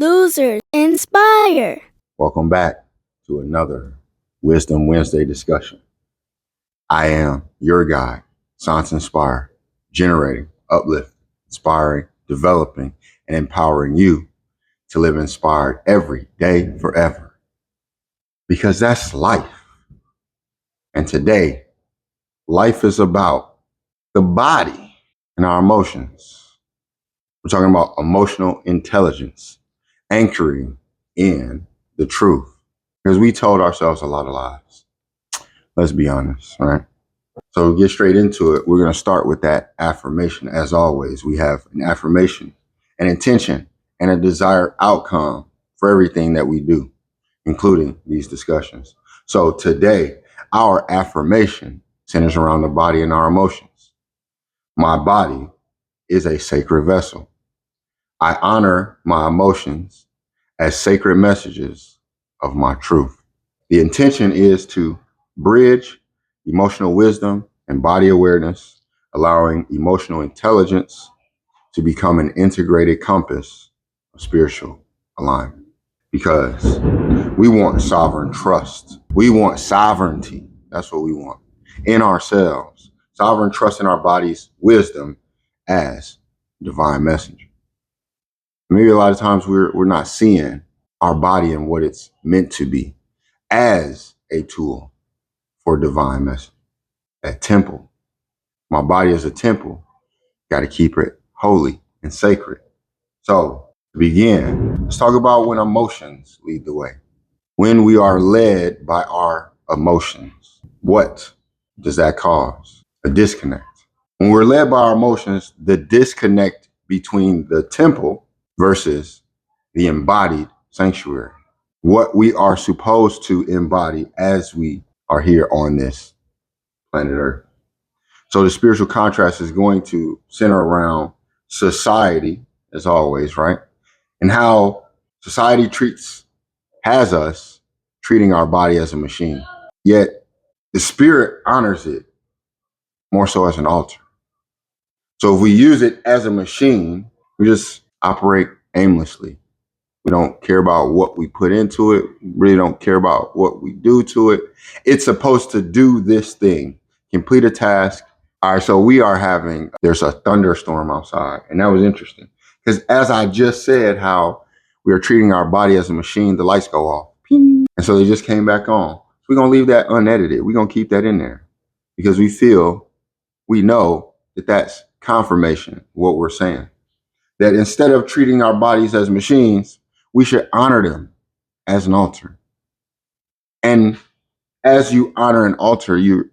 losers inspire. Welcome back to another Wisdom Wednesday discussion. I am your guide, Science Inspired, generating, uplifting, inspiring, developing, and empowering you to live inspired every day, forever. Because that's life. And today, life is about the body and our emotions. We're talking about emotional intelligence, anchoring in the truth. Because we told ourselves a lot of lies. Let's be honest, right? So get straight into it. We're going to start with that affirmation. As always, we have an affirmation, an intention, and a desired outcome for everything that we do, including these discussions. So today, our affirmation centers around the body and our emotions. My body is a sacred vessel. I honor my emotions as sacred messages of my truth. The intention is to bridge emotional wisdom and body awareness, allowing emotional intelligence to become an integrated compass of spiritual alignment. Because we want sovereign trust. We want sovereignty. That's what we want in ourselves. Sovereign trust in our body's wisdom as divine messenger. Maybe a lot of times we're not seeing our body and what it's meant to be as a tool for divine message. A temple. My body is a temple. Got to keep it holy and sacred. So to begin, let's talk about when emotions lead the way. When we are led by our emotions, what does that cause? A disconnect. When we're led by our emotions, the disconnect between the temple versus the embodied sanctuary. What we are supposed to embody as we are here on this planet Earth. So the spiritual contrast is going to center around society, as always, right? And how society has us treating our body as a machine. Yet the spirit honors it more so as an altar. So if we use it as a machine, we just operate aimlessly. We don't care about what we put into it. We really don't care about what we do to it. It's supposed to do this thing, complete a task. All right, so there's a thunderstorm outside. And that was interesting. Because as I just said, how we are treating our body as a machine, the lights go off. Ping. And so they just came back on. So we're going to leave that unedited. We're going to keep that in there. Because we know that that's confirmation, what we're saying. That instead of treating our bodies as machines, we should honor them as an altar. And as you honor an altar, you're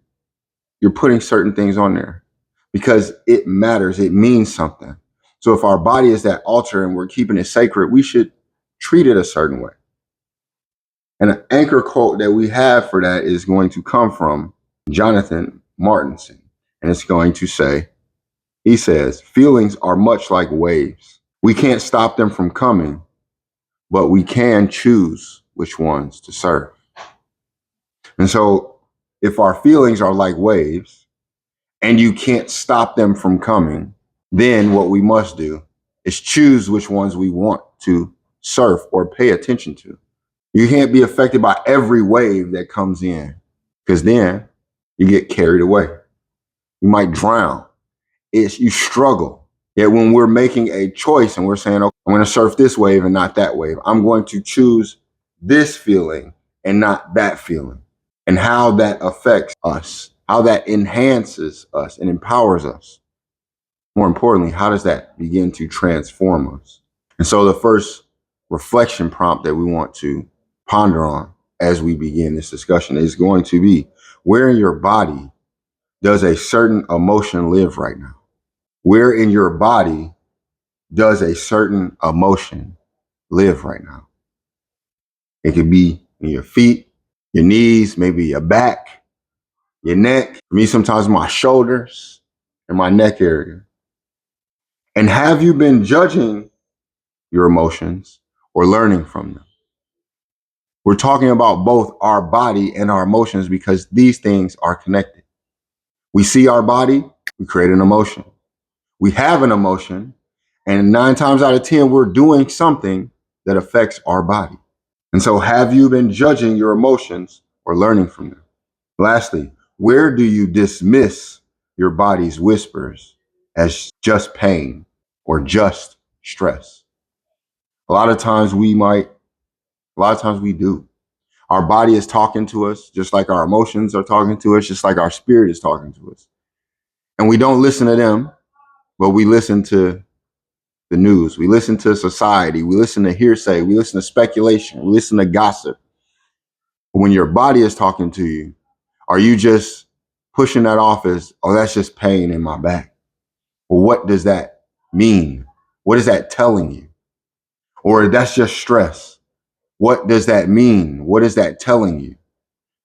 putting certain things on there because it matters. It means something. So if our body is that altar and we're keeping it sacred, we should treat it a certain way. And an anchor quote that we have for that is going to come from Jonatan Mårtensson. And it's going to say, he says, feelings are much like waves. We can't stop them from coming, but we can choose which ones to serve. And so if our feelings are like waves and you can't stop them from coming, then what we must do is choose which ones we want to surf or pay attention to. You can't be affected by every wave that comes in because then you get carried away. You might drown. You struggle. Yet when we're making a choice and we're saying, okay, I'm going to surf this wave and not that wave. I'm going to choose this feeling and not that feeling. And how that affects us, how that enhances us and empowers us. More importantly, how does that begin to transform us? And so the first reflection prompt that we want to ponder on as we begin this discussion is going to be, where in your body does a certain emotion live right now? Where in your body does a certain emotion live right now? It could be in your feet, your knees, maybe your back, your neck. For me, sometimes my shoulders and my neck area. And have you been judging your emotions or learning from them? We're talking about both our body and our emotions because these things are connected. We see our body, we create an emotion. We have an emotion, and 9 times out of 10, we're doing something that affects our body. And so have you been judging your emotions or learning from them? Lastly, where do you dismiss your body's whispers as just pain or just stress? A lot of times we do. Our body is talking to us, just like our emotions are talking to us, just like our spirit is talking to us. And we don't listen to them, but we listen to the news. We listen to society. We listen to hearsay. We listen to speculation. We listen to gossip. When your body is talking to you, are you just pushing that off as, oh, that's just pain in my back? Well, what does that mean? What is that telling you? Or that's just stress. What does that mean? What is that telling you?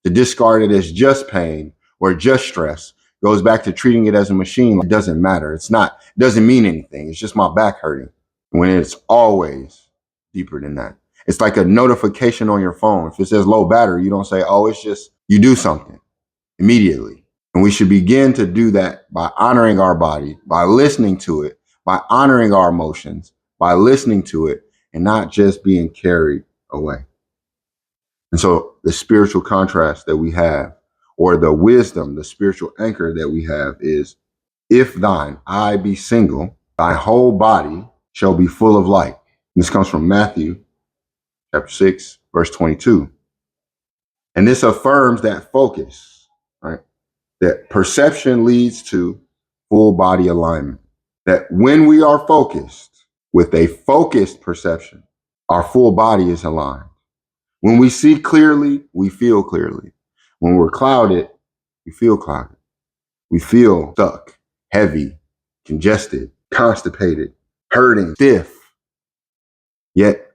To discard it as just pain or just stress goes back to treating it as a machine. It doesn't matter. It doesn't mean anything. It's just my back hurting. When it's always deeper than that. It's like a notification on your phone. If it says low battery, you don't say, oh, it's just, you do something immediately. And we should begin to do that by honoring our body, by listening to it, by honoring our emotions, by listening to it, and not just being carried away. And so the spiritual contrast that we have, or the wisdom, the spiritual anchor that we have is, if thine eye be single, thy whole body shall be full of light. And this comes from Matthew chapter 6, verse 22. And this affirms that focus, right? That perception leads to full body alignment. That when we are focused with a focused perception, our full body is aligned. When we see clearly, we feel clearly. When we're clouded, we feel clouded. We feel stuck, heavy, congested, constipated, hurting, stiff. Yet,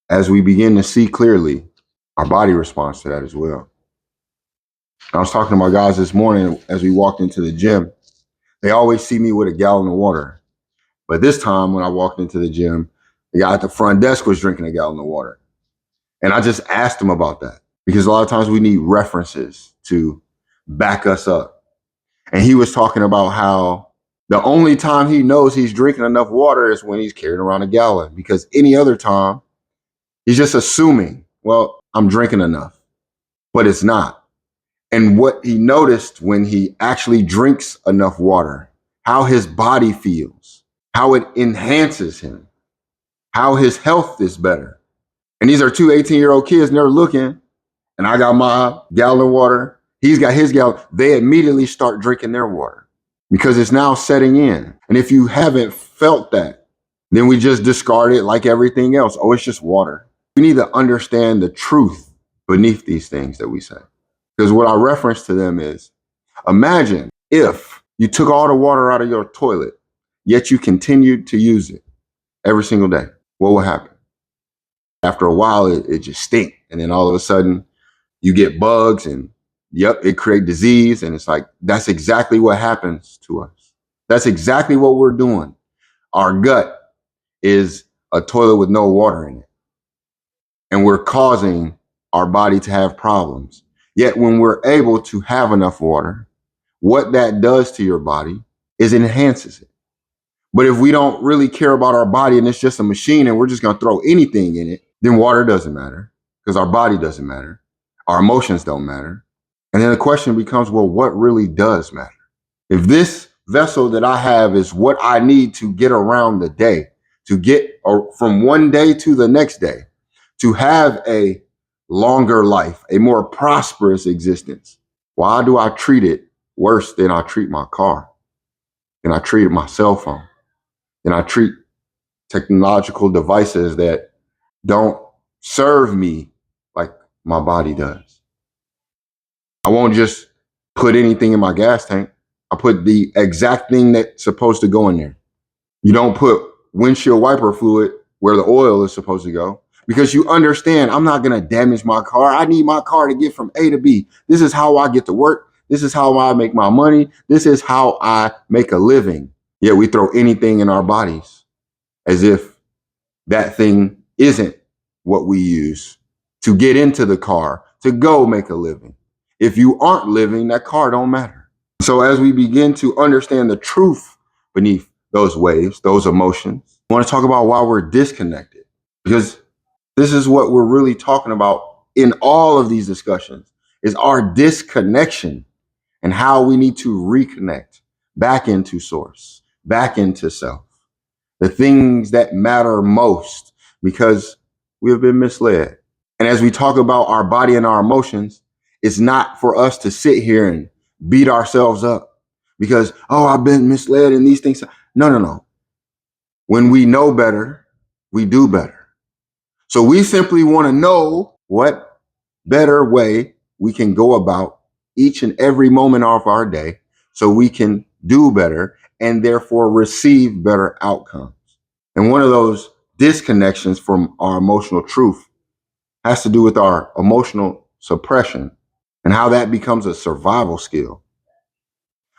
as we begin to see clearly, our body responds to that as well. I was talking to my guys this morning as we walked into the gym. They always see me with a gallon of water. But this time when I walked into the gym, the guy at the front desk was drinking a gallon of water. And I just asked him about that because a lot of times we need references to back us up. And he was talking about how the only time he knows he's drinking enough water is when he's carrying around a gallon, because any other time he's just assuming, well, I'm drinking enough, but it's not. And what he noticed when he actually drinks enough water, how his body feels, how it enhances him, how his health is better. And these are two 18-year-old kids, and they're looking, and I got my gallon of water. He's got his gallon. They immediately start drinking their water because it's now setting in. And if you haven't felt that, then we just discard it like everything else. Oh, it's just water. We need to understand the truth beneath these things that we say. Because what I reference to them is, imagine if you took all the water out of your toilet, yet you continued to use it every single day. What will happen? After a while, it just stinks. And then all of a sudden, you get bugs and it creates disease. And it's like, that's exactly what happens to us. That's exactly what we're doing. Our gut is a toilet with no water in it. And we're causing our body to have problems. Yet when we're able to have enough water, what that does to your body is it enhances it. But if we don't really care about our body and it's just a machine and we're just going to throw anything in it, then water doesn't matter because our body doesn't matter. Our emotions don't matter. And then the question becomes, well, what really does matter? If this vessel that I have is what I need to get around the day, to get from one day to the next day, to have a longer life, a more prosperous existence, why do I treat it worse than I treat my car? Than I treat my cell phone? Than I treat technological devices that don't serve me like my body does? I won't just put anything in my gas tank. I put the exact thing that's supposed to go in there. You don't put windshield wiper fluid where the oil is supposed to go because you understand I'm not going to damage my car. I need my car to get from A to B. This is how I get to work. This is how I make my money. This is how I make a living. Yet we throw anything in our bodies as if that thing isn't what we use to get into the car, to go make a living. If you aren't living, that car don't matter. So as we begin to understand the truth beneath those waves, those emotions, I want to talk about why we're disconnected. Because This is what we're really talking about in all of these discussions, is our disconnection and how we need to reconnect back into source, back into self, the things that matter most, because we have been misled. And as we talk about our body and our emotions, it's not for us to sit here and beat ourselves up because, oh, I've been misled in these things. No, no, no. When we know better, we do better. So we simply want to know what better way we can go about each and every moment of our day so we can do better and therefore receive better outcomes. And one of those disconnections from our emotional truth has to do with our emotional suppression and how that becomes a survival skill.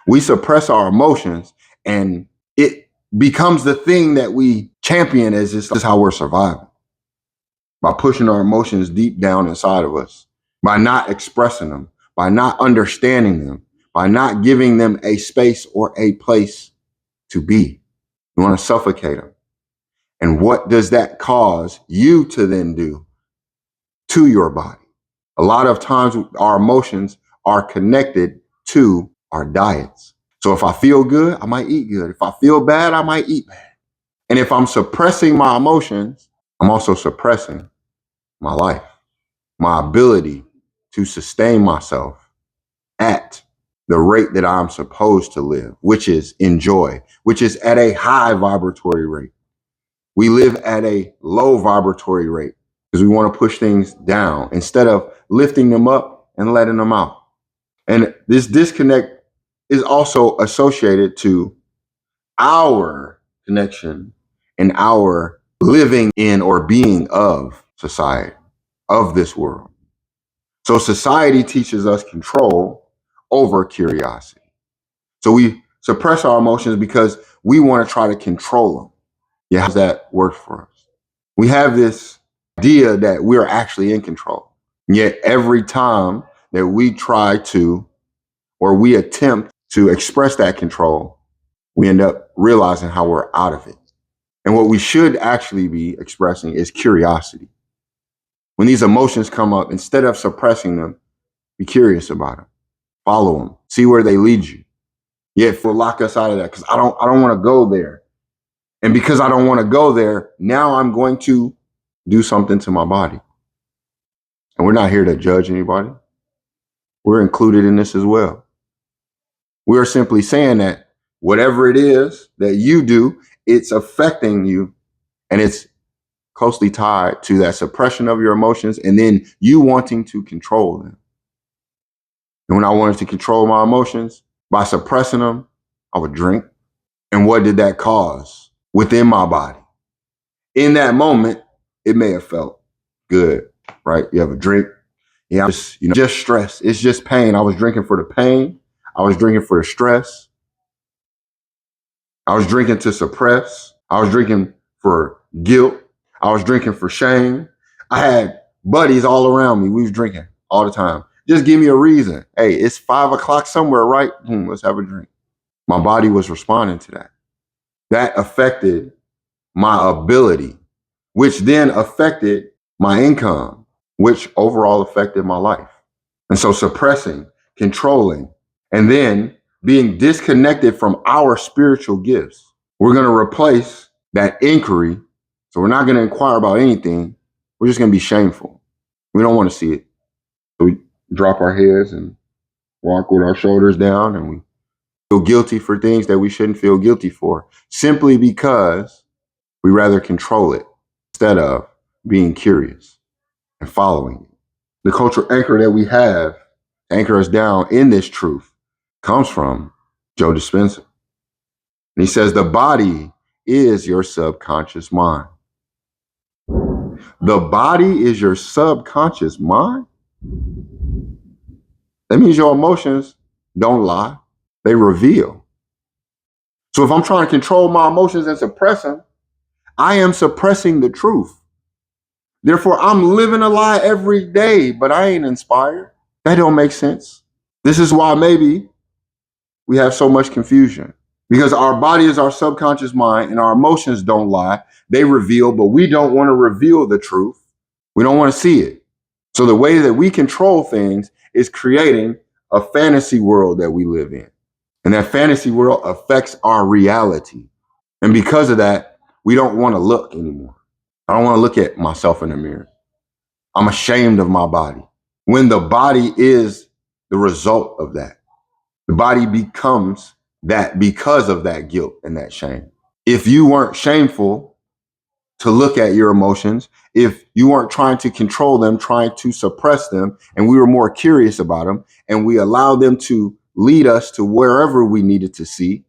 We suppress our emotions and it becomes the thing that we champion as this is how we're surviving. By pushing our emotions deep down inside of us, by not expressing them, by not understanding them, by not giving them a space or a place to be. You want to suffocate them. And what does that cause you to then do to your body? A lot of times our emotions are connected to our diets. So if I feel good, I might eat good. If I feel bad, I might eat bad. And if I'm suppressing my emotions, I'm also suppressing my life, my ability to sustain myself at the rate that I'm supposed to live, which is enjoy, which is at a high vibratory rate. We live at a low vibratory rate because we want to push things down instead of lifting them up and letting them out. And this disconnect is also associated to our connection and our living in or being of society, of this world. So society teaches us control over curiosity. So we suppress our emotions because we want to try to control them. Yeah, how's that work for us? We have this idea that we're actually in control. Yet every time that we try to, or we attempt to express that control, we end up realizing how we're out of it. And what we should actually be expressing is curiosity. When these emotions come up, instead of suppressing them, be curious about them. Follow them. See where they lead you. Yet will lock us out of that because I don't want to go there. And because I don't want to go there, now I'm going to do something to my body. And we're not here to judge anybody. We're included in this as well. We're simply saying that whatever it is that you do, it's affecting you and it's closely tied to that suppression of your emotions and then you wanting to control them. And when I wanted to control my emotions by suppressing them, I would drink. And what did that cause within my body? In that moment, it may have felt good, right? You have a drink. Yeah, just stress. It's just pain. I was drinking for the pain. I was drinking for the stress. I was drinking to suppress. I was drinking for guilt. I was drinking for shame. I had buddies all around me. We was drinking all the time. Just give me a reason. Hey, it's 5 o'clock somewhere, right? Let's have a drink. My body was responding to that. That affected my ability, which then affected my income, which overall affected my life. And so suppressing, controlling, and then being disconnected from our spiritual gifts. We're going to replace that inquiry. So we're not going to inquire about anything. We're just going to be shameful. We don't want to see it. So we drop our heads and walk with our shoulders down and we feel guilty for things that we shouldn't feel guilty for simply because we rather control it instead of being curious and following it. The cultural anchor that we have to anchor us down in this truth comes from Joe Dispenza. And he says, the body is your subconscious mind. The body is your subconscious mind? That means your emotions don't lie. They reveal. So if I'm trying to control my emotions and suppress them, I am suppressing the truth. Therefore, I'm living a lie every day, but I ain't inspired. That don't make sense. This is why maybe we have so much confusion because our body is our subconscious mind and our emotions don't lie. They reveal, but we don't want to reveal the truth We don't want to see it. So the way that we control things is creating a fantasy world that we live in. And that fantasy world affects our reality. And because of that, we don't want to look anymore. I don't want to look at myself in the mirror. I'm ashamed of my body. When the body is the result of that, the body becomes that because of that guilt and that shame. If you weren't shameful to look at your emotions, if you weren't trying to control them, trying to suppress them, and we were more curious about them, and we allowed them to lead us to wherever we needed to see,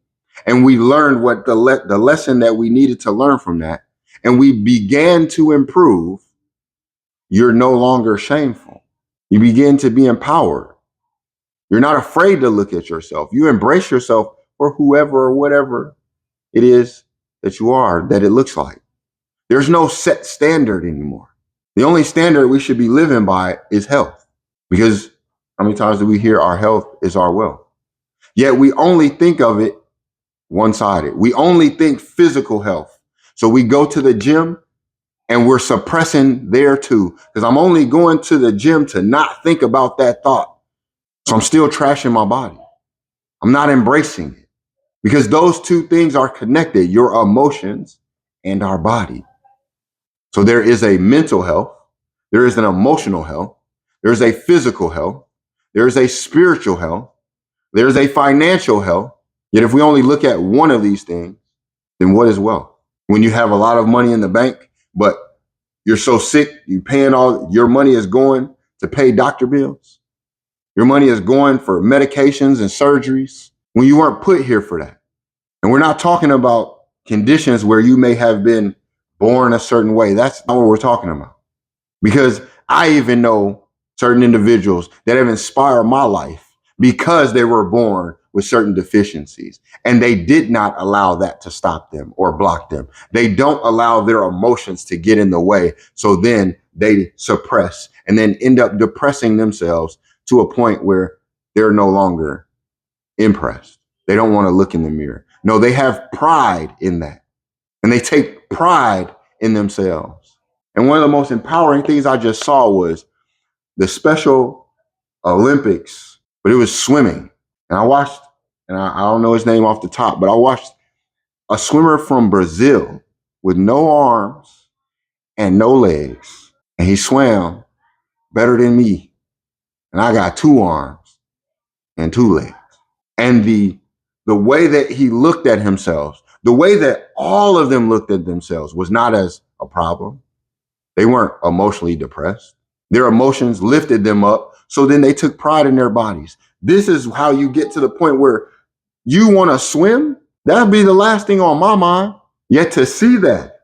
and we learned what the lesson that we needed to learn from that, and we began to improve, you're no longer shameful. You begin to be empowered. You're not afraid to look at yourself. You embrace yourself for whoever or whatever it is that you are, that it looks like. There's no set standard anymore. The only standard we should be living by is health. Because how many times do we hear our health is our wealth? Yet we only think of it one-sided. We only think physical health. So we go to the gym and we're suppressing there too. Because I'm only going to the gym to not think about that thought. So I'm still trashing my body. I'm not embracing it. Because those two things are connected, your emotions and our body. So there is a mental health, there is an emotional health, there is a physical health, there is a spiritual health, there is a financial health. Yet if we only look at one of these things, then what is wealth? When you have a lot of money in the bank, but you're so sick, you paying all your money is going to pay doctor bills. Your money is going for medications and surgeries when you weren't put here for that. And we're not talking about conditions where you may have been born a certain way. That's not what we're talking about. Because I even know certain individuals that have inspired my life because they were born with certain deficiencies and they did not allow that to stop them or block them. They don't allow their emotions to get in the way. So then they suppress and then end up depressing themselves to a point where they're no longer impressed. They don't want to look in the mirror. No, they have pride in that. And they take pride in themselves. And one of the most empowering things I just saw was the Special Olympics, but it was swimming. And I watched, and I don't know his name off the top, but I watched a swimmer from Brazil with no arms and no legs. And he swam better than me. And I got 2 arms and 2 legs. And the way that he looked at himself, the way that all of them looked at themselves was not as a problem. They weren't emotionally depressed. Their emotions lifted them up. So then they took pride in their bodies. This is how you get to the point where you want to swim. That'd be the last thing on my mind. Yet to see that,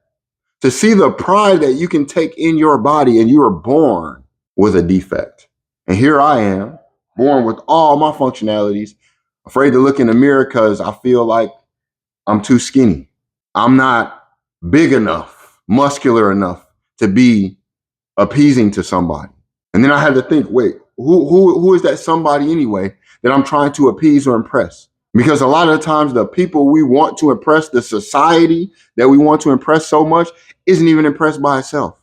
to see the pride that you can take in your body and you were born with a defect. And here I am, born with all my functionalities, afraid to look in the mirror because I feel like I'm too skinny. I'm not big enough, muscular enough to be appeasing to somebody. And then I had to think, wait, who is that somebody anyway that I'm trying to appease or impress? Because a lot of the times the people we want to impress, the society that we want to impress so much, isn't even impressed by itself.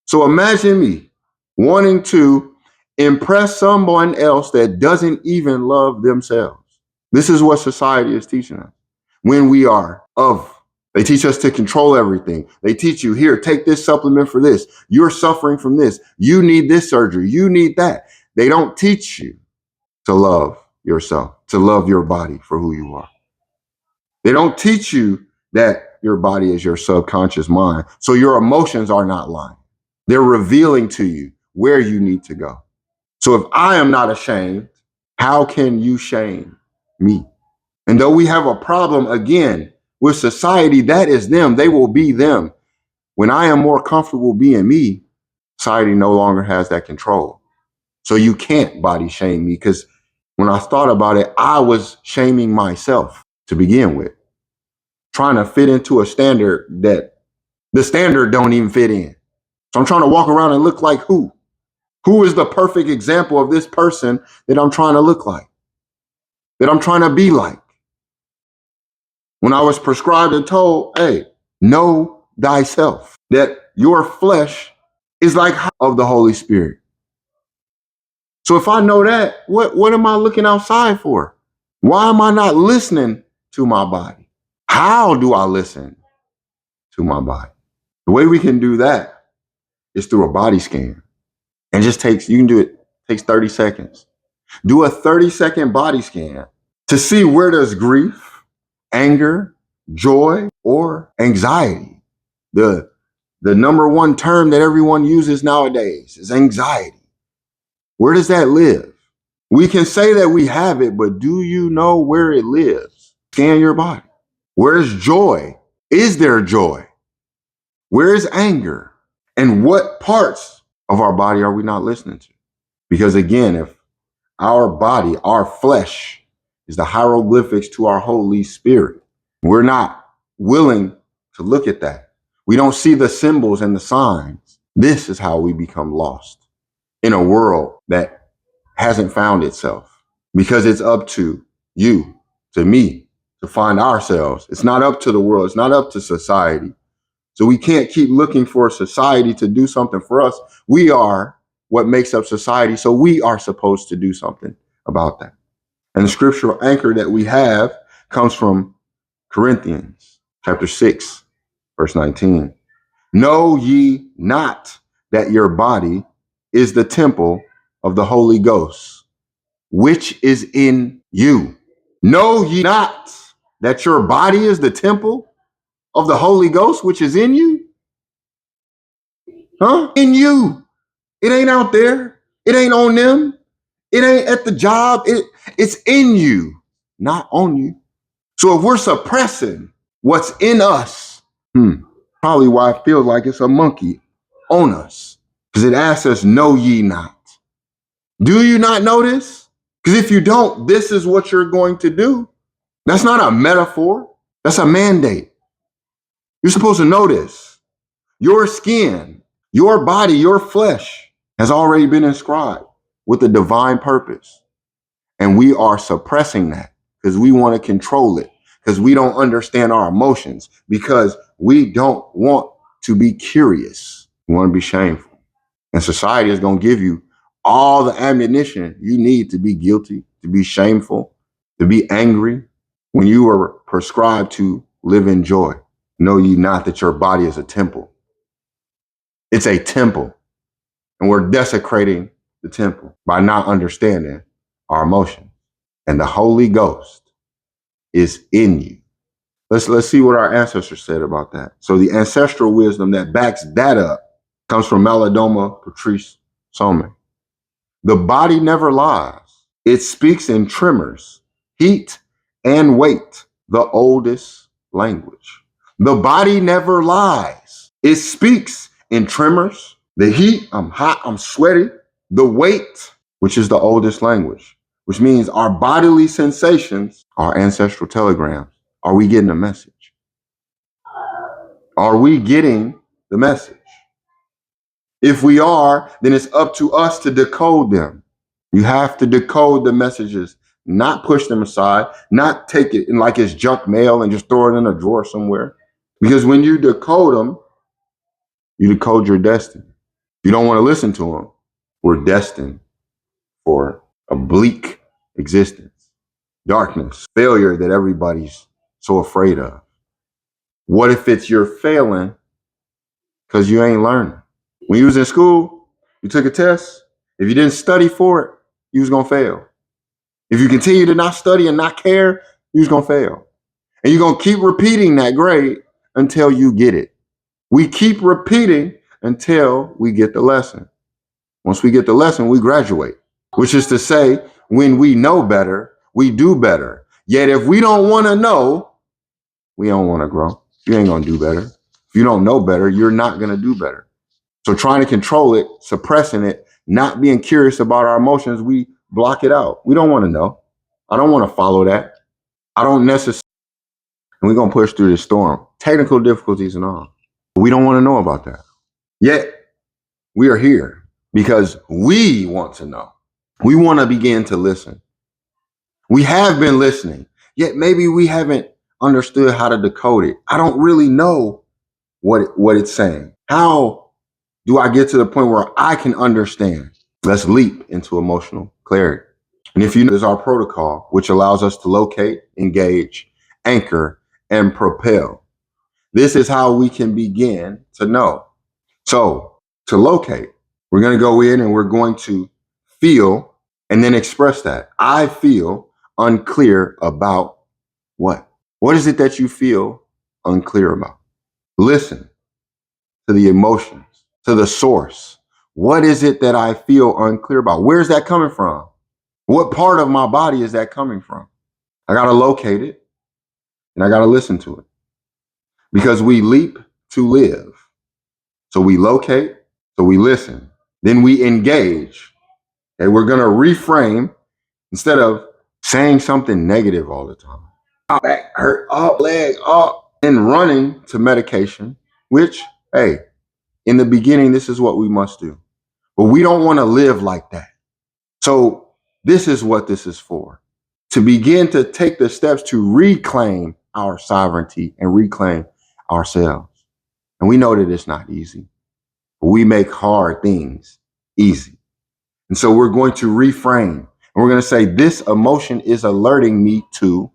So imagine me wanting to impress someone else that doesn't even love themselves. This is what society is teaching us. When we are they teach us to control everything. They teach you, here, take this supplement for this. You're suffering from this. You need this surgery. You need that. They don't teach you to love yourself, to love your body for who you are. They don't teach you that your body is your subconscious mind. So your emotions are not lying. They're revealing to you where you need to go. So if I am not ashamed, how can you shame me? And though we have a problem, again, with society, that is them. They will be them. When I am more comfortable being me, society no longer has that control. So you can't body shame me, because when I thought about it, I was shaming myself to begin with, trying to fit into a standard that the standard don't even fit in. So I'm trying to walk around and look like who? Who is the perfect example of this person that I'm trying to look like, that I'm trying to be like? When I was prescribed and told, hey, know thyself, that your flesh is like of the Holy Spirit. So if I know that, what am I looking outside for? Why am I not listening to my body? How do I listen to my body? The way we can do that is through a body scan. And you can do it, takes 30 seconds. Do a 30-second body scan to see where does grief, anger, joy, or anxiety. The number one term that everyone uses nowadays is anxiety. Where does that live? We can say that we have it, but do you know where it lives? Scan your body. Where's joy? Is there joy? Where is anger? And what parts of our body are we not listening to? Because again, if our body, our flesh, is the hieroglyphics to our Holy Spirit, we're not willing to look at that. We don't see the symbols and the signs. This is how we become lost in a world that hasn't found itself, because it's up to you, to me, to find ourselves. It's not up to the world. It's not up to society. So we can't keep looking for society to do something for us. We are what makes up society. So we are supposed to do something about that. And the scriptural anchor that we have comes from Corinthians chapter 6, verse 19. Know ye not that your body is the temple of the Holy Ghost, which is in you? Know ye not that your body is the temple of the Holy Ghost, which is in you? Huh? In you. It ain't out there. It ain't on them. It ain't at the job. It's in you, not on you. So if we're suppressing what's in us, probably why it feels like it's a monkey on us, because it asks us, know ye not. Do you not know this? Because if you don't, this is what you're going to do. That's not a metaphor. That's a mandate. You're supposed to know this. Your skin, your body, your flesh has already been inscribed with a divine purpose. And we are suppressing that because we want to control it, because we don't understand our emotions, because we don't want to be curious. We want to be shameful. And society is going to give you all the ammunition you need to be guilty, to be shameful, to be angry, when you are prescribed to live in joy. Know ye not that your body is a temple? It's a temple. And we're desecrating the temple by not understanding our emotions. And the Holy Ghost is in you. Let's see what our ancestors said about that. So the ancestral wisdom that backs that up comes from Malidoma Patrice Somé. The body never lies. It speaks in tremors, heat, and weight, the oldest language. The body never lies. It speaks in tremors, the heat, I'm hot, I'm sweaty, the weight, which is the oldest language, which means our bodily sensations, our ancestral telegrams. Are we getting the message? Are we getting the message? If we are, then it's up to us to decode them. You have to decode the messages, not push them aside, not take it in like it's junk mail and just throw it in a drawer somewhere. Because when you decode them, you decode your destiny. You don't want to listen to them. We're destined for a bleak existence, darkness, failure that everybody's so afraid of. What if it's you're failing because you ain't learning? When you was in school, you took a test. If you didn't study for it, you was going to fail. If you continue to not study and not care, you was going to fail. And you're going to keep repeating that grade until you get it. We keep repeating until we get the lesson. Once we get the lesson, we graduate, which is to say, when we know better, we do better. Yet if we don't want to know, we don't want to grow. You ain't going to do better. If you don't know better, you're not going to do better. So trying to control it, suppressing it, not being curious about our emotions, we block it out. We don't want to know. I don't want to follow that. I don't necessarily. And we're going to push through this storm. Technical difficulties and all. We don't want to know about that. Yet we are here because we want to know. We want to begin to listen. We have been listening, yet maybe we haven't understood how to decode it. I don't really know what it's saying. How do I get to the point where I can understand? Let's leap into emotional clarity. And if you know, there's our protocol, which allows us to locate, engage, anchor, and propel. This is how we can begin to know. So to locate, we're going to go in and we're going to feel and then express that. I feel unclear about what? What is it that you feel unclear about? Listen to the emotions, to the source. What is it that I feel unclear about? Where's that coming from? What part of my body is that coming from? I got to locate it and I got to listen to it because we leap to live. So we locate, so we listen, then we engage. Okay, we're going to reframe instead of saying something negative all the time. Oh, back hurt, oh, leg, oh, and running to medication, which, hey, in the beginning, this is what we must do. But we don't want to live like that. So this is what this is for. To begin to take the steps to reclaim our sovereignty and reclaim ourselves. And we know that it's not easy. But we make hard things easy. And so we're going to reframe. And we're going to say, this emotion is alerting me to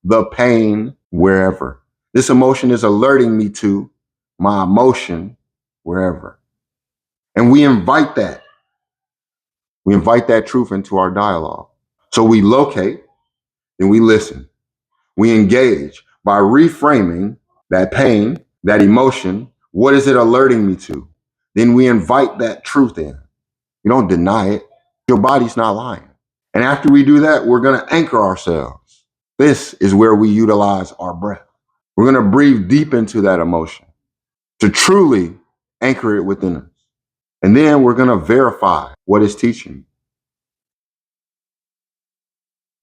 the pain wherever. This emotion is alerting me to my emotion wherever. And we invite that. We invite that truth into our dialogue. So we locate and we listen. We engage by reframing that pain, that emotion. What is it alerting me to? Then we invite that truth in. You don't deny it. Your body's not lying. And after we do that, we're going to anchor ourselves. This is where we utilize our breath. We're going to breathe deep into that emotion to truly anchor it within us. And then we're going to verify what it's teaching.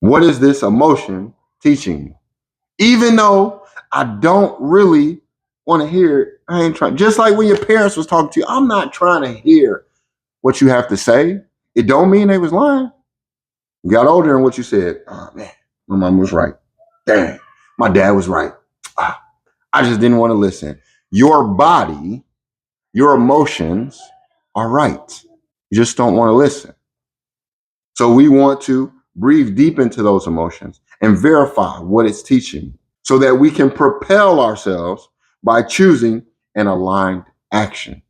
What is this emotion teaching me? Even though I don't really want to hear it, I ain't trying. Just like when your parents was talking to you, I'm not trying to hear what you have to say. It don't mean they was lying. You got older and what you said, oh man, my mom was right. Dang, my dad was right. I just didn't want to listen. Your body, your emotions are right. You just don't want to listen. So we want to breathe deep into those emotions and verify what it's teaching so that we can propel ourselves by choosing an aligned action.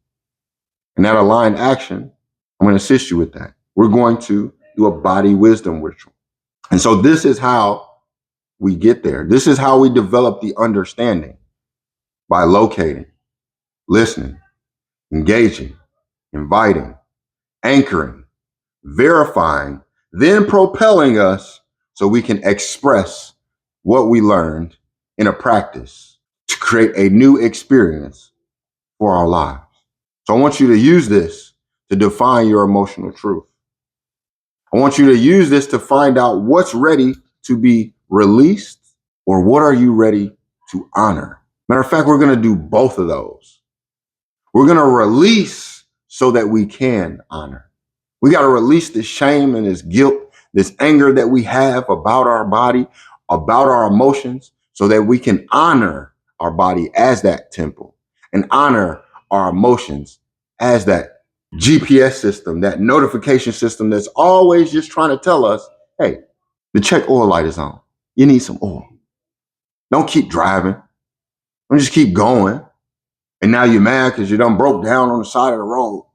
And that aligned action, I'm going to assist you with that. We're going to do a body wisdom ritual. And so this is how we get there. This is how we develop the understanding by locating, listening, engaging, inviting, anchoring, verifying, then propelling us so we can express what we learned in a practice to create a new experience for our lives. So I want you to use this to define your emotional truth. I want you to use this to find out what's ready to be released or what are you ready to honor. Matter of fact, we're going to do both of those. We're going to release so that we can honor. We got to release this shame and this guilt, this anger that we have about our body, about our emotions, so that we can honor our body as that temple and honor our emotions as that GPS system, that notification system that's always just trying to tell us, hey, the check oil light is on. You need some oil. Don't keep driving. Don't just keep going. And now you're mad because you done broke down on the side of the road.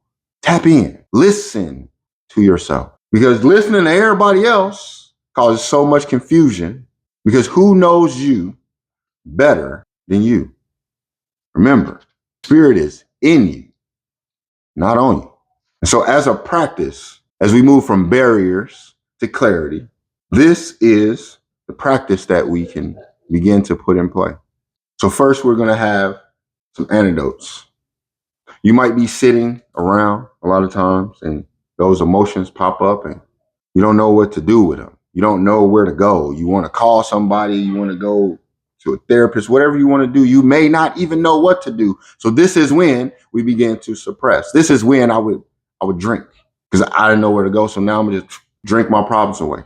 Tap in. Listen to yourself. Because listening to everybody else causes so much confusion because who knows you better than you? Remember, spirit is in you, not on you. And so as a practice, as we move from barriers to clarity, this is the practice that we can begin to put in play. So first, we're going to have some antidotes. You might be sitting around a lot of times and those emotions pop up and you don't know what to do with them. You don't know where to go. You want to call somebody. You want to go to a therapist, whatever you want to do. You may not even know what to do. So this is when we begin to suppress. This is when I would drink because I didn't know where to go. So now I'm going to just drink my problems away,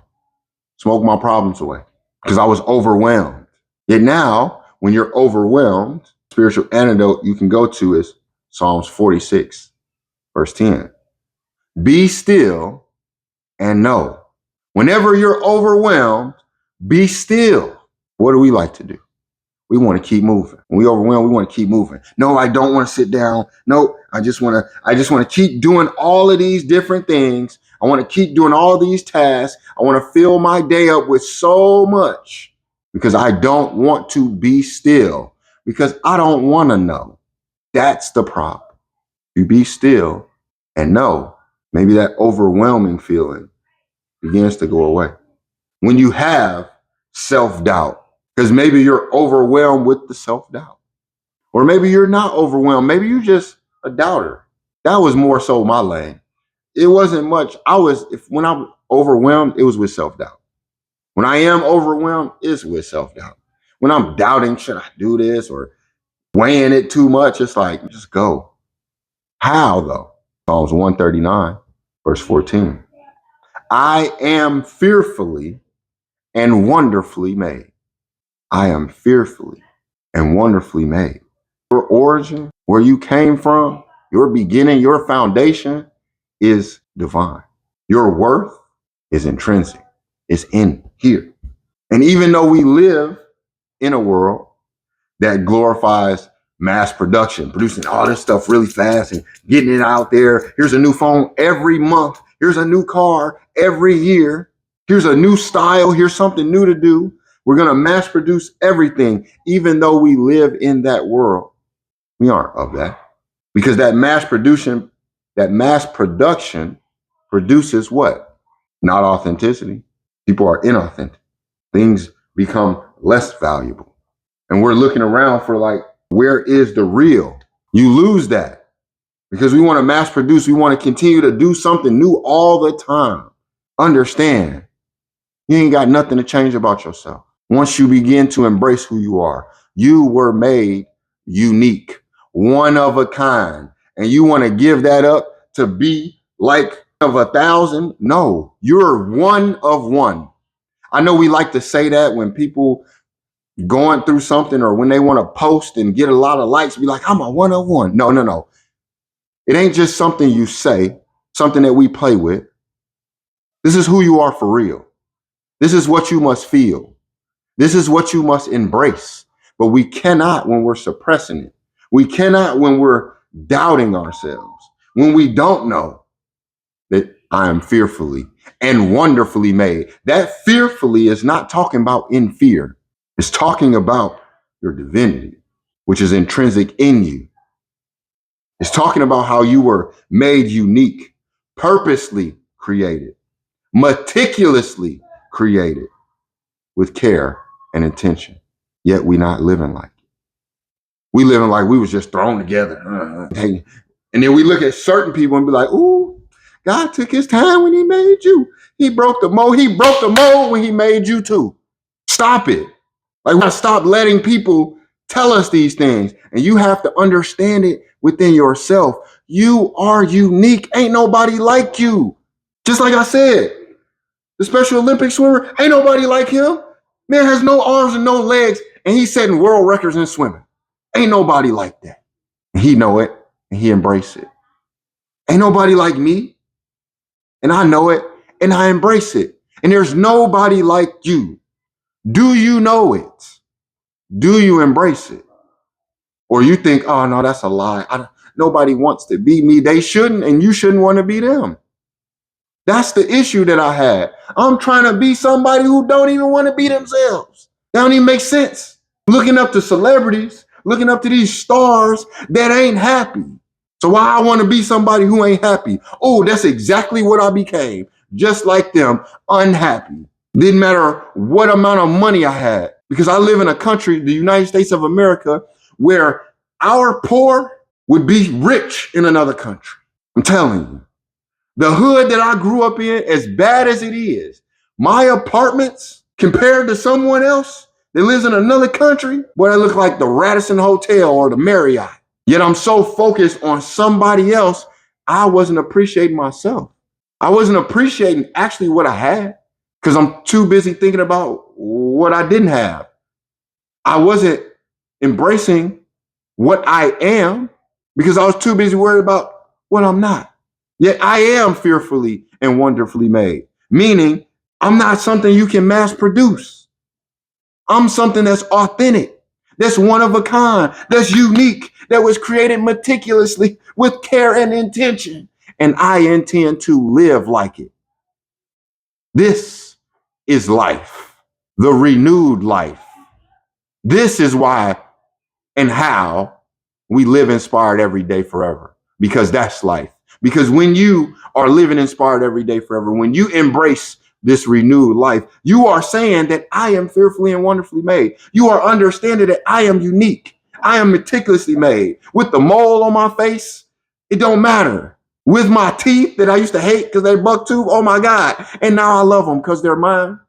smoke my problems away because I was overwhelmed. Yet now, when you're overwhelmed, spiritual antidote you can go to is Psalms 46. Verse 10. Be still and know. Whenever you're overwhelmed, be still. What do we like to do? We want to keep moving. When we overwhelmed, we want to keep moving. No, I don't want to sit down. No, I just want to keep doing all of these different things. I want to keep doing all these tasks. I want to fill my day up with so much because I don't want to be still, because I don't want to know. That's the problem. You be still and know. Maybe that overwhelming feeling begins to go away. When you have self-doubt, because maybe you're overwhelmed with the self-doubt. Or maybe you're not overwhelmed. Maybe you're just a doubter. That was more so my lane. It wasn't much. When I'm overwhelmed, it was with self-doubt. When I am overwhelmed, it's with self-doubt. When I'm doubting, should I do this, or weighing it too much, it's like, just go. How though? Psalms 139, verse 14. I am fearfully and wonderfully made. I am fearfully and wonderfully made. Your origin, where you came from, your beginning, your foundation is divine. Your worth is intrinsic. It's in here. And even though we live in a world that glorifies mass production, producing all this stuff really fast and getting it out there. Here's a new phone every month. Here's a new car every year. Here's a new style. Here's something new to do. We're going to mass produce everything. Even though we live in that world, we aren't of that, because that mass production produces what? Not authenticity. People are inauthentic. Things become less valuable. And we're looking around for, like, where is the real? You lose that because we want to mass produce. We want to continue to do something new all the time. Understand, you ain't got nothing to change about yourself. Once you begin to embrace who you are, you were made unique, one of a kind. And you want to give that up to be like of 1,000? No, you're one of one. I know we like to say that when people going through something, or when they want to post and get a lot of likes, be like, I'm a one of one. No. It ain't just something you say, something that we play with. This is who you are for real. This is what you must feel. This is what you must embrace. But we cannot when we're suppressing it. We cannot when we're doubting ourselves, when we don't know that I am fearfully and wonderfully made. That fearfully is not talking about in fear. It's talking about your divinity, which is intrinsic in you. It's talking about how you were made unique, purposely created, meticulously created with care and intention. Yet we not living like it. We living like we was just thrown together. And then we look at certain people and be like, ooh, God took his time when he made you. He broke the mold. He broke the mold when he made you too. Stop it. Like, we gotta stop letting people tell us these things. And you have to understand it within yourself. You are unique. Ain't nobody like you. Just like I said, the Special Olympic swimmer, ain't nobody like him. Man has no arms and no legs, and he's setting world records in swimming. Ain't nobody like that. And he know it, and he embrace it. Ain't nobody like me, and I know it, and I embrace it. And there's nobody like you. Do you know it? Do you embrace it? Or you think, oh no, that's a lie. Nobody wants to be me. They shouldn't, and you shouldn't want to be them. That's the issue that I had. I'm trying to be somebody who don't even want to be themselves. That don't even make sense. Looking up to celebrities, looking up to these stars that ain't happy. So why I want to be somebody who ain't happy? Oh, that's exactly what I became. Just like them, unhappy. Didn't matter what amount of money I had, because I live in a country, the United States of America, where our poor would be rich in another country. I'm telling you. The hood that I grew up in, as bad as it is, my apartments compared to someone else that lives in another country, boy, they look like the Radisson Hotel or the Marriott. Yet I'm so focused on somebody else, I wasn't appreciating myself. I wasn't appreciating actually what I had, because I'm too busy thinking about what I didn't have. I wasn't embracing what I am because I was too busy worried about what I'm not. Yet I am fearfully and wonderfully made. Meaning, I'm not something you can mass produce. I'm something that's authentic, that's one of a kind, that's unique, that was created meticulously with care and intention. And I intend to live like it. This is life, the renewed life. This is why and how we live inspired every day forever, because that's life. Because when you are living inspired every day forever, when you embrace this renewed life, you are saying that I am fearfully and wonderfully made. You are understanding that I am unique. I am meticulously made. With the mole on my face, it don't matter. With my teeth that I used to hate because they buck tooth, oh my God. And now I love them because they're mine.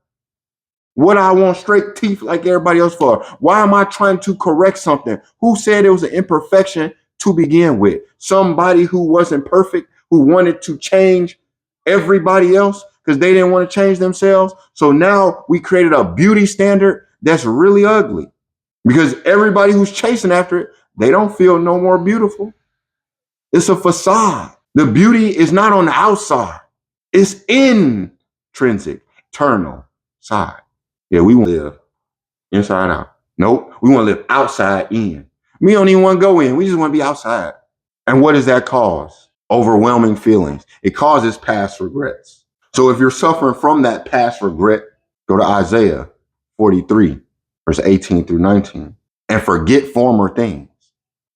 What I want straight teeth like everybody else for? Why am I trying to correct something? Who said it was an imperfection to begin with? Somebody who wasn't perfect, who wanted to change everybody else because they didn't want to change themselves. So now we created a beauty standard that's really ugly because everybody who's chasing after it, they don't feel no more beautiful. It's a facade. The beauty is not on the outside. It's intrinsic, internal side. Yeah, we want to live inside out. Nope, we want to live outside in. We don't even want to go in. We just want to be outside. And what does that cause? Overwhelming feelings. It causes past regrets. So if you're suffering from that past regret, go to Isaiah 43, verse 18 through 19, and forget former things.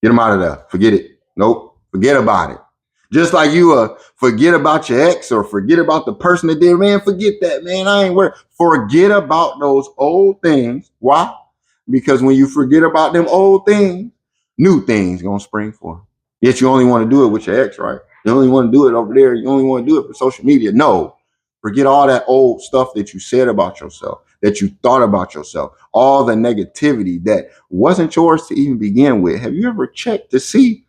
Get them out of there. Forget it. Nope, forget about it. Just like you forget about your ex or forget about the person that did, man, forget that, man. I ain't worried. Forget about those old things. Why? Because when you forget about them old things, new things gonna spring forth. Yet you only want to do it with your ex, right? You only want to do it over there. You only want to do it for social media. No, forget all that old stuff that you said about yourself, that you thought about yourself, all the negativity that wasn't yours to even begin with. Have you ever checked to see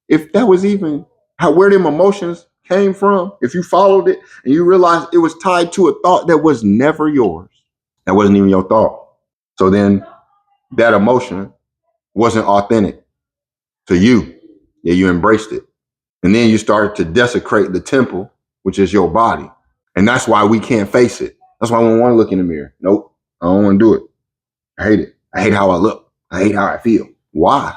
if that was even where them emotions came from? If you followed it and you realized it was tied to a thought that was never yours, that wasn't even your thought. So then that emotion wasn't authentic to you. Yeah, you embraced it. And then you started to desecrate the temple, which is your body. And that's why we can't face it. That's why we don't want to look in the mirror. Nope, I don't want to do it. I hate it. I hate how I look. I hate how I feel. Why?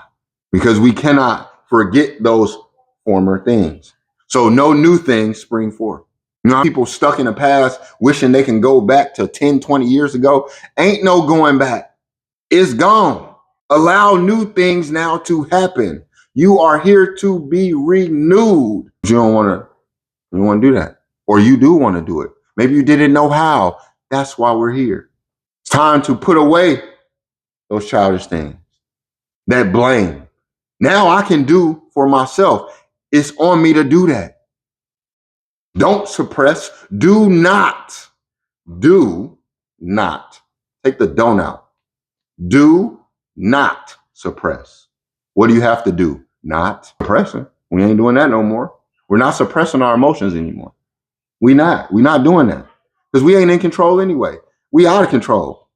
Because we cannot forget those former things. So no new things spring forth. You know, people stuck in the past wishing they can go back to 10, 20 years ago. Ain't no going back. It's gone. Allow new things now to happen. You are here to be renewed. You don't want to do that. Or you do want to do it. Maybe you didn't know how. That's why we're here. It's time to put away those childish things, that blame. Now I can do for myself. It's on me to do that. Don't suppress. Do not take the don't out. Do not suppress. What do you have to do? Not suppressing. We ain't doing that no more. We're not suppressing our emotions anymore. We're not doing that because we ain't in control anyway. We out of control.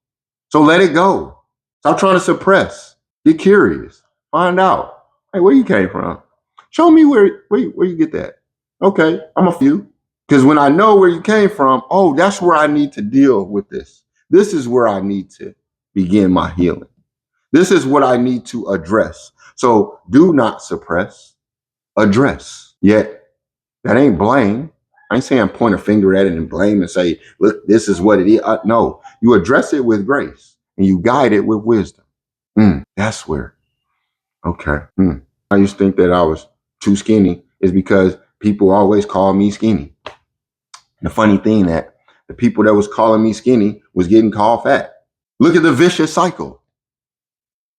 So let it go. Stop trying to suppress. Get curious. Find out. Hey, where you came from? Show me where you get that. Okay, I'm a few. Because when I know where you came from, oh, that's where I need to deal with this. This is where I need to begin my healing. This is what I need to address. So do not suppress, address. Yet that ain't blame. I ain't saying point a finger at it and blame and say, look, this is what it is. No, you address it with grace and you guide it with wisdom. That's where. Okay. I used to think that I was too skinny is because people always call me skinny. The funny thing that the people that was calling me skinny was getting called fat. Look at the vicious cycle.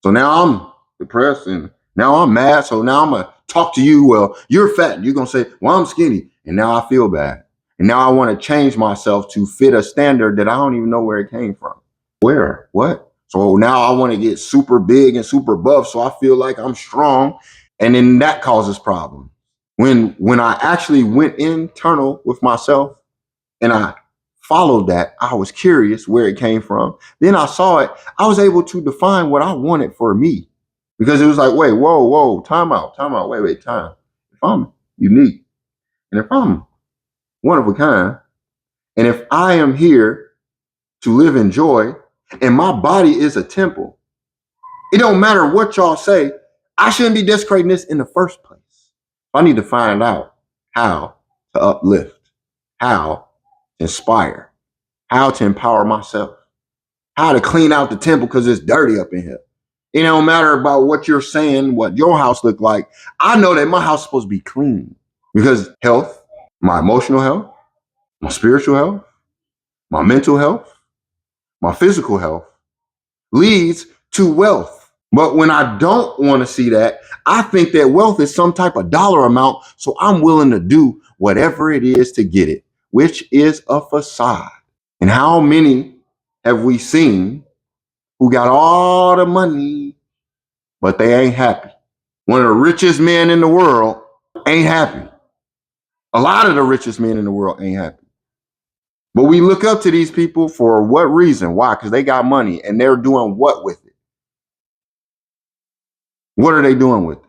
So now I'm depressed and now I'm mad. So now I'm going to talk to you. Well, you're fat. And you're going to say, well, I'm skinny. And now I feel bad. And now I want to change myself to fit a standard that I don't even know where it came from. Where? What? So now I want to get super big and super buff. So I feel like I'm strong. And then that causes problems. When I actually went internal with myself and I followed that, I was curious where it came from. Then I saw it. I was able to define what I wanted for me because it was like, wait, whoa, time out. Wait, time. If I'm unique And if I'm one of a kind, and if I am here to live in joy, and my body is a temple, it don't matter what y'all say, I shouldn't be desecrating this in the first place. I need to find out how to uplift, how to inspire, how to empower myself, how to clean out the temple because it's dirty up in here. It don't matter about what you're saying, what your house look like. I know that my house is supposed to be clean because health, my emotional health, my spiritual health, my mental health, my physical health leads to wealth. But when I don't want to see that, I think that wealth is some type of dollar amount. So I'm willing to do whatever it is to get it, which is a facade. And how many have we seen who got all the money, but they ain't happy? One of the richest men in the world ain't happy. A lot of the richest men in the world ain't happy. But we look up to these people for what reason? Why? Because they got money and they're doing what with it? What are they doing with it?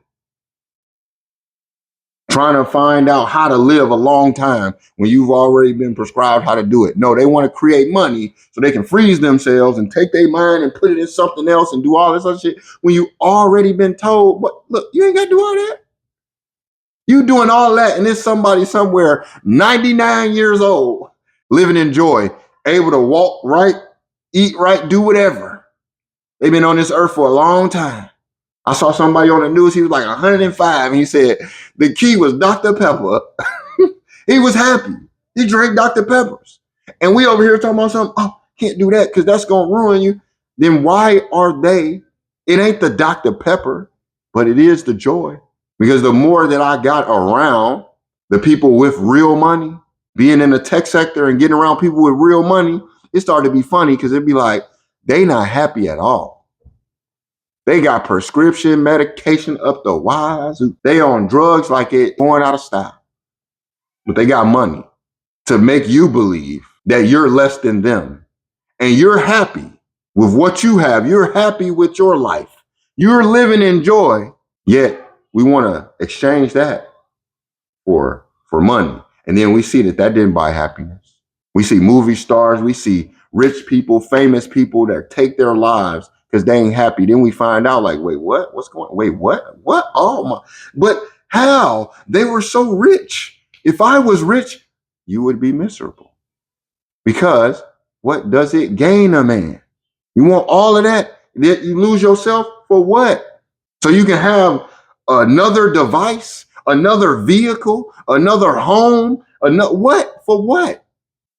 Trying to find out how to live a long time when you've already been prescribed how to do it. No, they want to create money so they can freeze themselves and take their mind and put it in something else and do all this other shit when you already been told, but look, you ain't got to do all that. You doing all that, and there's somebody somewhere 99 years old, living in joy, able to walk right, eat right, do whatever. They've been on this earth for a long time. I saw somebody on the news, he was like 105, and he said the key was Dr. Pepper. He was happy. He drank Dr. Peppers. And we over here talking about something, oh, can't do that because that's going to ruin you. Then why are they? It ain't the Dr. Pepper, but it is the joy. Because the more that I got around the people with real money, being in the tech sector and getting around people with real money, it started to be funny because it'd be like, they not happy at all. They got prescription medication up the wazoo. They on drugs like it going out of style. But they got money to make you believe that you're less than them. And you're happy with what you have. You're happy with your life. You're living in joy. Yet we want to exchange that for money. And then we see that didn't buy happiness. We see movie stars. We see rich people, famous people that take their lives because they ain't happy. Then we find out like, wait, what? What's going on? Wait, what? What? Oh my. But how? They were so rich. If I was rich, you would be miserable. Because what does it gain a man? You want all of that? You lose yourself for what? So you can have another device, another vehicle, another home, another what? For what?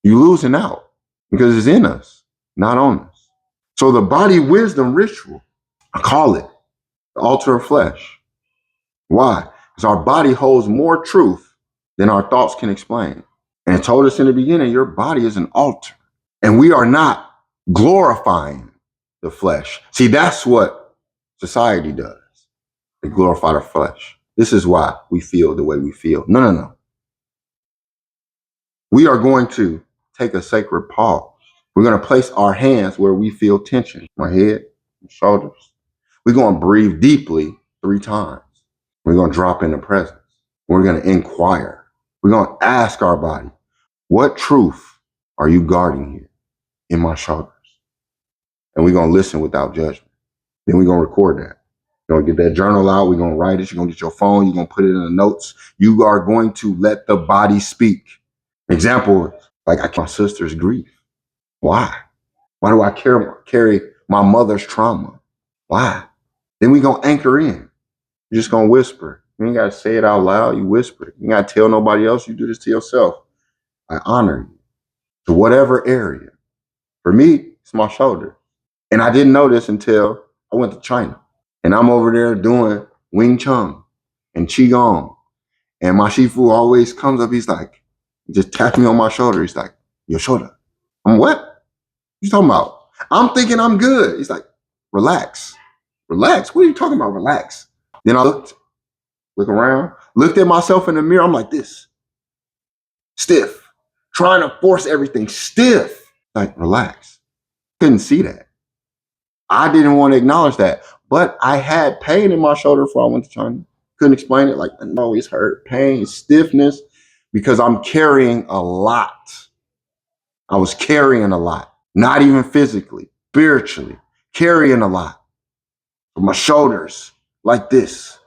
You losing out because it's in us, not on us. So the body wisdom ritual, I call it the altar of flesh. Why? Because our body holds more truth than our thoughts can explain. And it told us in the beginning, your body is an altar. And we are not glorifying the flesh. See, that's what society does. They glorify the flesh. This is why we feel the way we feel. No. We are going to take a sacred pause. We're going to place our hands where we feel tension. My head, my shoulders. We're going to breathe deeply 3 times. We're going to drop into presence. We're going to inquire. We're going to ask our body, what truth are you guarding here in my shoulders? And we're going to listen without judgment. Then we're going to record that. You're going to get that journal out. We're going to write it. You're going to get your phone. You're going to put it in the notes. You are going to let the body speak. Example, like I carry my sister's grief. Why? Why do I carry my mother's trauma? Why? Then we're going to anchor in. You're just going to whisper. You ain't got to say it out loud. You whisper it. You ain't got to tell nobody else. You do this to yourself. I honor you to whatever area. For me, it's my shoulder. And I didn't know this until I went to China. And I'm over there doing Wing Chun and Qigong. And my Shifu always comes up. He's like, just taps me on my shoulder. He's like, your shoulder. I'm what? What you talking about? I'm thinking I'm good. He's like, relax. Relax? What are you talking about? Relax. Then I look around, looked at myself in the mirror. I'm like this. Stiff. Trying to force everything. Stiff. Like, relax. Couldn't see that. I didn't want to acknowledge that. But I had pain in my shoulder before I went to China. Couldn't explain it. Like, I know it's hurt, pain, stiffness. because I'm carrying a lot. I was carrying a lot, not even physically, spiritually, carrying a lot. My shoulders like this,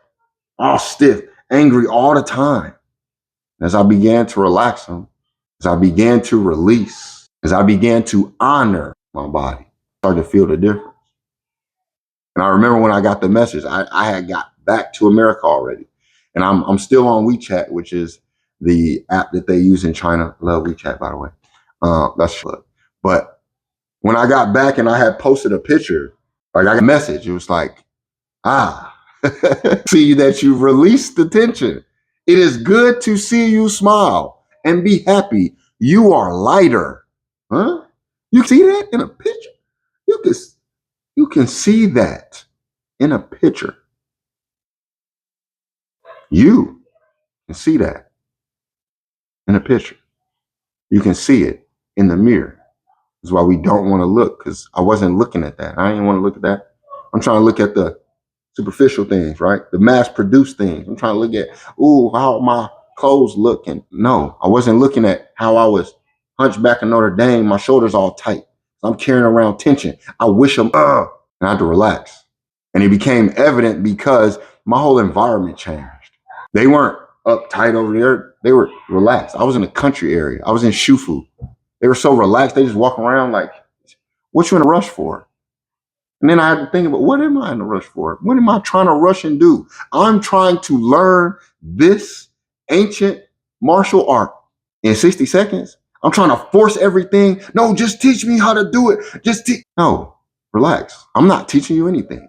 all stiff, angry all the time. As I began to relax them, as I began to release, as I began to honor my body, I started to feel the difference. And I remember when I got the message, I had got back to America already. And I'm still on WeChat, which is the app that they use in China. Love WeChat, by the way. That's love. But when I got back and I had posted a picture, like I got a message, it was like, see that you've released the tension. It is good to see you smile and be happy. You are lighter. Huh? You see that in a picture? You can see that in a picture. You can see that in a picture. You can see it in the mirror. That's why we don't want to look, because I wasn't looking at that. I didn't want to look at that. I'm trying to look at the superficial things, right? The mass-produced things. I'm trying to look at, how my clothes look. And no, I wasn't looking at how I was hunchback in Notre Dame, my shoulders all tight. I'm carrying around tension. I wish them, and I had to relax. And it became evident because my whole environment changed. They weren't uptight over there. They were relaxed. I was in a country area. I was in Shufu. They were so relaxed. They just walk around like, what you in a rush for? And then I had to think about, what am I in a rush for? What am I trying to rush and do? I'm trying to learn this ancient martial art in 60 seconds. I'm trying to force everything. No, just teach me how to do it. No, relax. I'm not teaching you anything.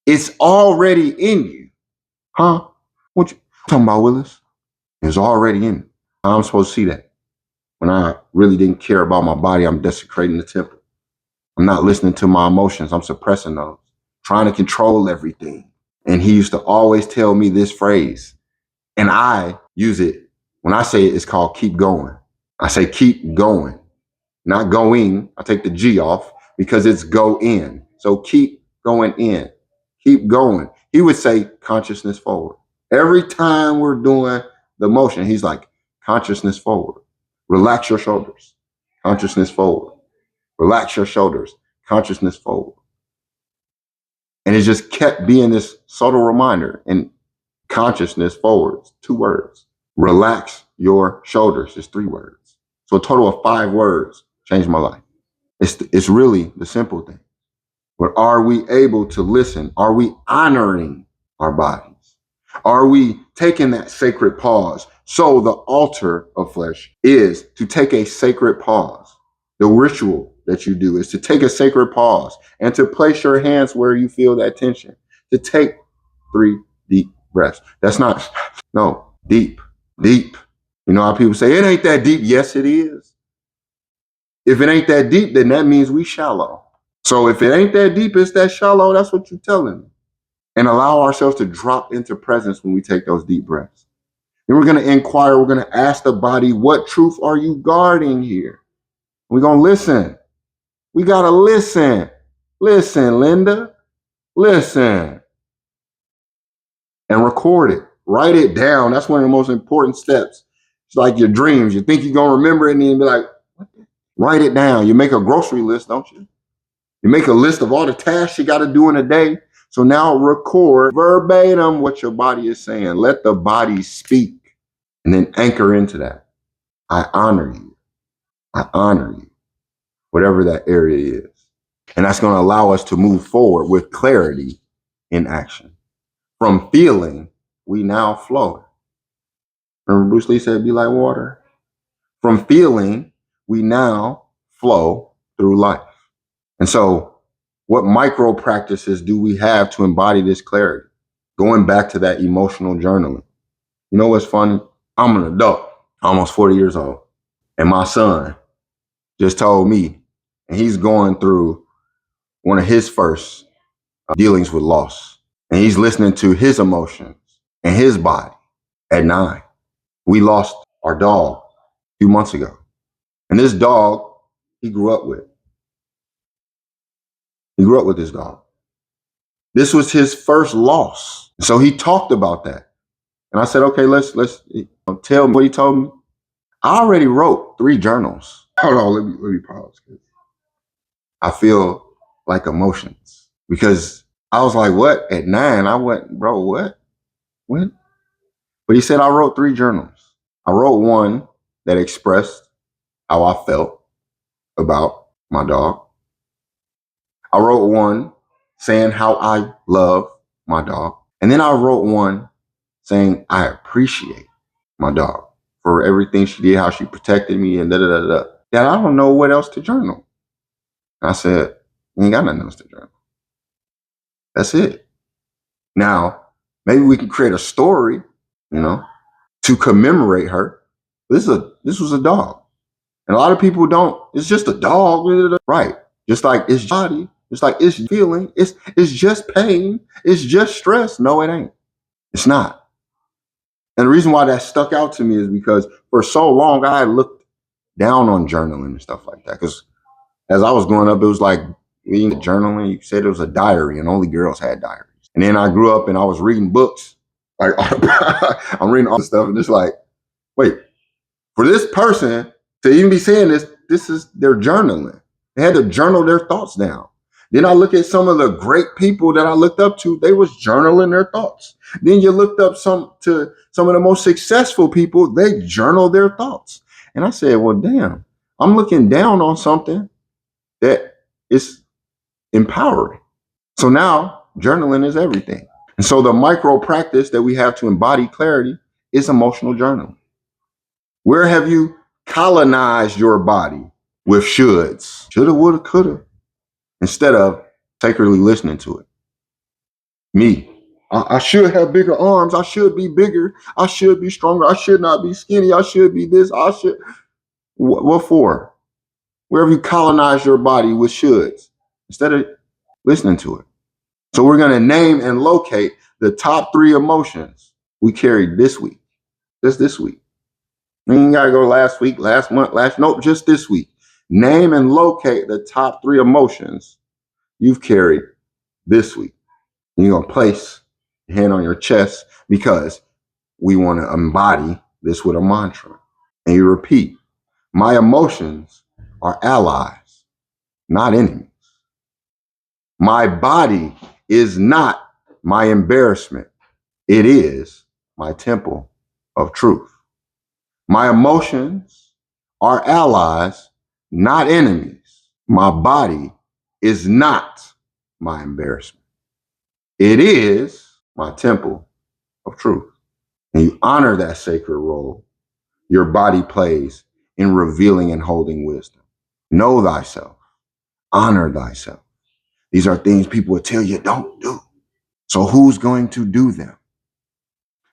It's already in you. Huh? What you talking about, Willis? It's already in me. How I'm supposed to see that? When I really didn't care about my body, I'm desecrating the temple. I'm not listening to my emotions. I'm suppressing those, trying to control everything. And he used to always tell me this phrase, and I use it. When I say it, it's called keep going. I say keep going, not going. I take the G off because it's go in. So keep going in, keep going. He would say consciousness forward. Every time we're doing the motion, he's like consciousness forward. Relax your shoulders, consciousness forward. Relax your shoulders, consciousness forward. And it just kept being this subtle reminder. And consciousness forward, 2 words. Relax your shoulders is 3 words. So a total of 5 words changed my life. It's really the simple thing. But are we able to listen? Are we honoring our bodies? Are we taking that sacred pause? So the altar of flesh is to take a sacred pause. The ritual that you do is to take a sacred pause and to place your hands where you feel that tension, to take 3 deep breaths. That's not, no, deep, deep. You know how people say, it ain't that deep. Yes, it is. If it ain't that deep, then that means we shallow. So if it ain't that deep, it's that shallow. That's what you're telling me. And allow ourselves to drop into presence when we take those deep breaths. Then we're going to inquire. We're going to ask the body, what truth are you guarding here? We're going to listen. We got to listen. Listen, Linda. Listen. And record it. Write it down. That's one of the most important steps. It's like your dreams. You think you're going to remember it and then be like, what? Write it down. You make a grocery list, don't you? You make a list of all the tasks you got to do in a day. So now record verbatim what your body is saying. Let the body speak and then anchor into that. I honor you. I honor you. Whatever that area is. And that's going to allow us to move forward with clarity in action. From feeling, we now flow. Remember Bruce Lee said, be like water. From feeling, we now flow through life. And so what micro practices do we have to embody this clarity? Going back to that emotional journaling. You know what's funny? I'm an adult, almost 40 years old. And my son just told me, and he's going through one of his first dealings with loss. And he's listening to his emotions and his body at 9. We lost our dog a few months ago. And this dog, he grew up with. He grew up with this dog. This was his first loss. So he talked about that. And I said, okay, let's tell me what he told me. I already wrote 3 journals. Hold on, let me pause. I feel like emotions because I was like, what? At 9, I went, bro, what? When? But he said I wrote 3 journals. I wrote one that expressed how I felt about my dog. I wrote one saying how I love my dog. And then I wrote one saying I appreciate my dog for everything she did, how she protected me, and da da da da. That I don't know what else to journal. And I said, you ain't got nothing else to journal. That's it. Now, maybe we can create a story, to commemorate her. This was a dog. And a lot of people don't, it's just a dog. Right. Just like it's body, just like it's feeling, it's just pain, it's just stress. No, it ain't. It's not. And the reason why that stuck out to me is because for so long I had looked down on journaling and stuff like that. Because as I was growing up, it was like reading journaling, you said it was a diary and only girls had diaries. And then I grew up and I was reading books. Like I'm reading all this stuff and it's like, wait, for this person to even be saying this is their journaling. They had to journal their thoughts down. Then I look at some of the great people that I looked up to, they was journaling their thoughts. Then you looked up some of the most successful people, they journal their thoughts. And I said, well, damn, I'm looking down on something that is empowering. So now journaling is everything. And so the micro practice that we have to embody clarity is emotional journaling. Where have you colonized your body with shoulds? Shoulda, woulda, coulda. Instead of sacredly listening to it. Me. I should have bigger arms. I should be bigger. I should be stronger. I should not be skinny. I should be this. I should. What for? Where have you colonized your body with shoulds? Instead of listening to it. So we're going to name and locate the top 3 emotions we carried this week. Just this week. You ain't got to go last week, last month, nope, just this week. Name and locate the top 3 emotions you've carried this week. And you're going to place your hand on your chest because we want to embody this with a mantra. And you repeat, my emotions are allies, not enemies. My body is not my embarrassment. It is my temple of truth. My emotions are allies, not enemies. My body is not my embarrassment. It is my temple of truth. And you honor that sacred role your body plays in revealing and holding wisdom. Know thyself. Honor thyself. These are things people will tell you don't do. So who's going to do them?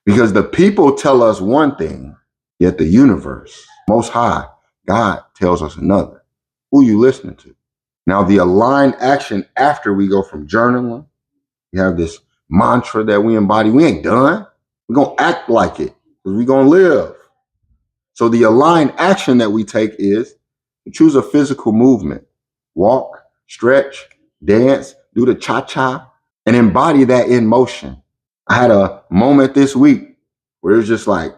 Because the people tell us one thing, yet the universe, Most High, God tells us another. Who you listening to? Now the aligned action after we go from journaling, we have this mantra that we embody. We ain't done. We're going to act like it because we're going to live. So the aligned action that we take is to choose a physical movement. Walk, stretch, dance, do the cha-cha, and embody that in motion. I had a moment this week where it was just like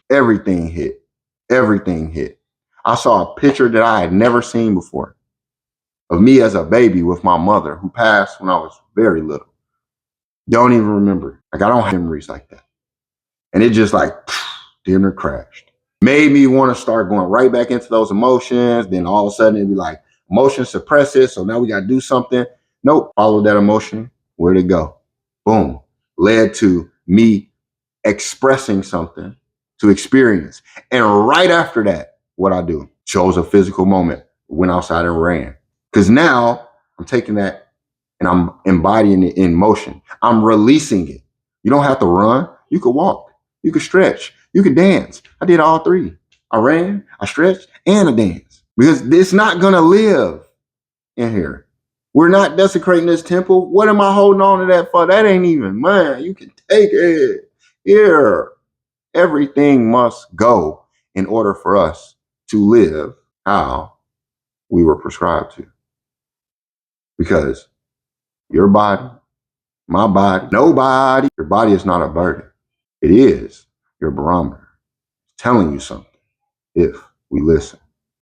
everything hit. Everything hit. I saw a picture that I had never seen before of me as a baby with my mother who passed when I was very little. Don't even remember. Like I don't have memories like that. And it just like dinner crashed. Made me want to start going right back into those emotions. Then all of a sudden it'd be like emotion suppress it. So now we got to do something. Nope. Follow that emotion. Where'd it go? Boom. Led to me expressing something to experience. And right after that, what I do, chose a physical moment, went outside and ran. Because now I'm taking that and I'm embodying it in motion. I'm releasing it. You don't have to run. You could walk. You could stretch. You could dance. I did all 3. I ran, I stretched, and I danced. Because it's not going to live in here. We're not desecrating this temple. What am I holding on to that for? That ain't even mine. You can take it. Here. Everything must go in order for us to live how we were prescribed to. Because your body, my body, nobody, your body is not a burden. It is your barometer. It's telling you something. if we listen.